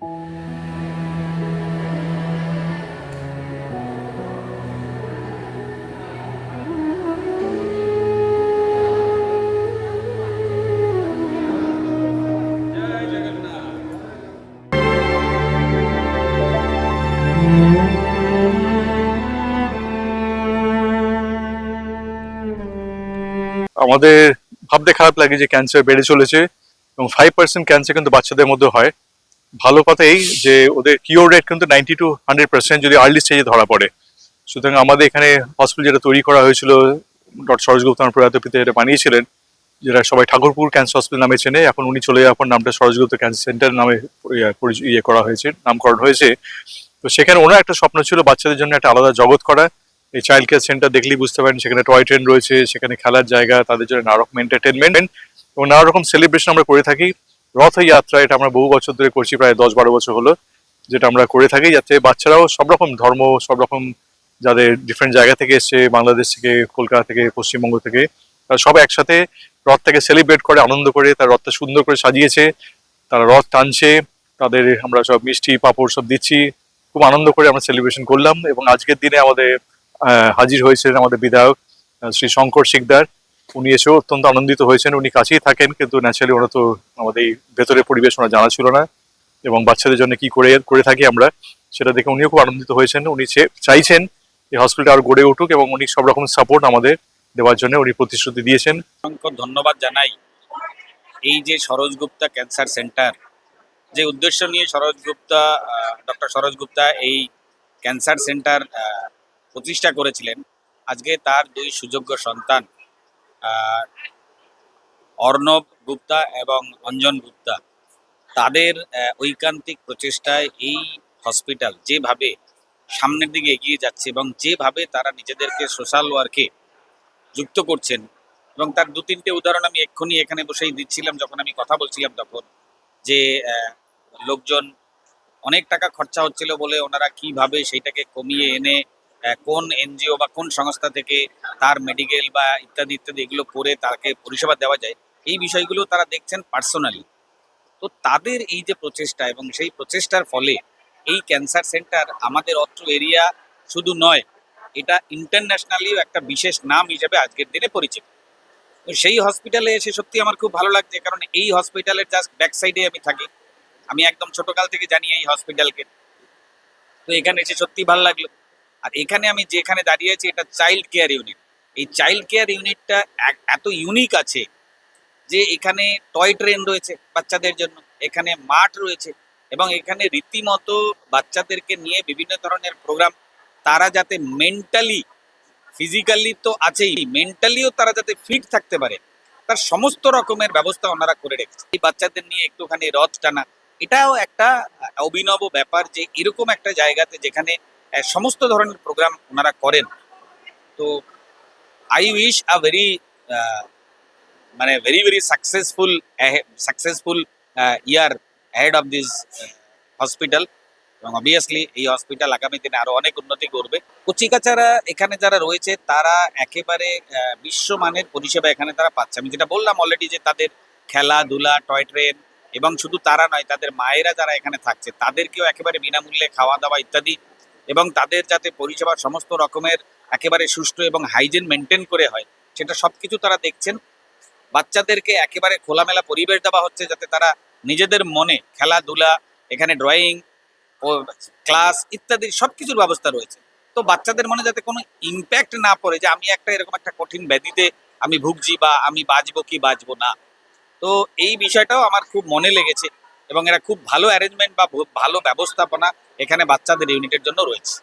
আমাদের ভাবতে খারাপ লাগে যে ক্যান্সার বেড়ে চলেছে এবং 5% ক্যান্সার কিন্তু বাচ্চাদের মধ্যে হয়। ভালো কথা এই যে ওদের কিওর রেট কিন্তু 90 to 100% যদি আর্লি স্টেজে ধরা পড়ে। সুতরাং আমাদের এখানে হসপিটাল যেটা তৈরি করা হয়েছিল, ডক্টর সরোজ গুপ্তা আমার প্রয়াত পিতা এটা বানিয়েছিলেন, যেটা সবাই ঠাকুরপুর ক্যান্সার হসপিটাল নামে চেনে। এখন উনি চলে যাওয়ার পর নামটা সরোজ গুপ্তা ক্যান্সার সেন্টার নামে করা হয়েছে, নামকরণ হয়েছে। তো সেখানে ওনার একটা স্বপ্ন ছিল বাচ্চাদের জন্য একটা আলাদা জগৎ করা। এই চাইল্ড কেয়ার সেন্টার দেখলেই বুঝতে পারেন, সেখানে টয় ট্রেন রয়েছে, সেখানে খেলার জায়গা, তাদের জন্য নানা রকম এন্টারটেনমেন্ট এবং নানা রকম সেলিব্রেশন আমরা করে থাকি। রথযাত্রা এটা আমরা বহু বছর ধরে করছি, প্রায় 10-12 বছর হলো, যেটা আমরা করে থাকি যাতে বাচ্চারাও সব রকম ধর্ম, সব রকম যাদের ডিফারেন্ট জায়গা থেকে এসছে, বাংলাদেশ থেকে, কলকাতা থেকে, পশ্চিমবঙ্গ থেকে, তারা সব একসাথে রথটাকে সেলিব্রেট করে, আনন্দ করে। তার রথটা সুন্দর করে সাজিয়েছে, তারা রথ টানছে, তাদের আমরা সব মিষ্টি পাঁপড় সব দিচ্ছি, খুব আনন্দ করে আমরা সেলিব্রেশন করলাম। এবং আজকের দিনে আমাদের হাজির হয়েছিলেন আমাদের বিধায়ক শ্রী শঙ্কর শিকদার। উনি এসেও অত্যন্ত আনন্দিত হয়েছেন। উনি কাছেই থাকেন, কিন্তু ন্যাচারালি ওরা তো আমাদের এই ভেতরের পরিবেশ ওনার জানা ছিল না, এবং বাচ্চাদের জন্য কি করে থাকি আমরা সেটা দেখে উনিও খুব আনন্দিত হয়েছেন। উনি চাইছেন এই হসপিটাল আরো গড়ে উঠুক এবং উনি সব রকম সাপোর্ট আমাদের দেওয়ার জন্য উনি প্রতিশ্রুতি দিয়েছেন। অসংখ্য ধন্যবাদ জানাই। এই যে সরোজ গুপ্তা ক্যান্সার সেন্টার, যে উদ্দেশ্য নিয়ে ডক্টর সরোজ গুপ্তা এই ক্যান্সার সেন্টার প্রতিষ্ঠা করেছিলেন, আজকে তার দুই সুযোগ্য সন্তান অর্ণব গুপ্তা এবং অঞ্জন গুপ্তা, তাদের ঐকান্তিক প্রচেষ্টায় এই হসপিটাল যেভাবে সামনের দিকে এগিয়ে যাচ্ছে এবং যেভাবে তারা নিজেদেরকে সোশ্যাল ওয়ার্কে যুক্ত করছেন, এবং তার 2-3টে উদাহরণ আমি এক্ষুনি এখানে বসেই দিচ্ছিলাম যখন আমি কথা বলছিলাম, তখন যে লোকজন অনেক টাকা খরচা হচ্ছিল বলে ওনারা কিভাবে সেইটাকে কমিয়ে এনে কোন এনজিও বা কোন সংস্থা থেকে তার মেডিকেল বা ইত্যাদি ইত্যাদি এগুলো করে তাকে পরিষেবা দেওয়া যায়, এই বিষয়গুলো তারা দেখছেন পার্সোনালি। তো তাদের এই যে প্রচেষ্টা এবং সেই প্রচেষ্টার ফলে এই ক্যান্সার সেন্টার আমাদের অত্র এরিয়া শুধু নয়, এটা ইন্টারন্যাশনালিও একটা বিশেষ নাম হিসেবে আজকের দিনে পরিচিত। তো সেই হসপিটালে এসে সত্যি আমার খুব ভালো লাগছে, কারণ এই হসপিটালের জাস্ট ব্যাক সাইডে আমি থাকি। আমি একদম ছোটকাল থেকে জানি এই হসপিটালকে। তো এখানে এসে সত্যি ভালো লাগলো। আর এখানে আমি যেখানে দাঁড়িয়ে আছি এটা চাইল্ড কেয়ার ইউনিট। এই চাইল্ড কেয়ার ইউনিটটা এত ইউনিক আছে যে এখানে টয় ট্রেন রয়েছে বাচ্চাদের জন্য, এখানে মাঠ রয়েছে, এবং এখানে রীতিমতো বাচ্চাদেরকে নিয়ে বিভিন্ন ধরনের প্রোগ্রাম, তারা যাতে মেন্টালি, ফিজিক্যালি তো আছেই, মেন্টালিও তারা যাতে ফিট থাকতে পারে তার সমস্ত রকমের ব্যবস্থা ওনারা করে রেখেছে। এই বাচ্চাদের নিয়ে একটুখানি রথ টানা, এটাও একটা অভিনব ব্যাপার যে এরকম একটা জায়গাতে যেখানে সমস্ত ধরনের প্রোগ্রাম ওনারা করেন। তো I wish a very very very successful year head of this hospital, এবং অবভিয়াসলি এই হসপিটাল আগামী দিনে আরো অনেক উন্নতি করবে। কচিকাচারা এখানে যারা রয়েছে তারা একেবারে বিশ্বমানের পরিষেবা এখানে তারা পাচ্ছে। আমি যেটা বললাম অলরেডি, যে তাদের খেলাধুলা, টয় ট্রেন, এবং শুধু তারা নয়, তাদের মায়েরা যারা এখানে থাকছে তাদেরকেও একেবারে বিনামূল্যে খাওয়া দাওয়া ইত্যাদি, এবং তাদের যাতে পরিষেবা সমস্ত রকমের একেবারে সুষ্ঠু এবং হাইজিন মেনটেন করে হয়, সেটা সবকিছু তারা দেখছেন। বাচ্চাদেরকে একেবারে খোলামেলা পরিবেশ দেওয়া হচ্ছে যাতে তারা নিজেদের মনে খেলাধুলা, এখানে ড্রয়িং ও ক্লাস ইত্যাদি সবকিছুর ব্যবস্থা রয়েছে। তো বাচ্চাদের মনে যাতে কোনো ইম্প্যাক্ট না পড়ে যে আমি একটা এরকম একটা কঠিন ব্যাধিতে আমি ভুগছি বা আমি বাঁচবো কি বাঁচবো না। তো এই বিষয়টাও আমার খুব মনে লেগেছে, এবং এরা খুব ভালো অ্যারেঞ্জমেন্ট বা ভালো ব্যবস্থাপনা এখানে বাচ্চাদের ইউনিটের জন্য রয়েছে।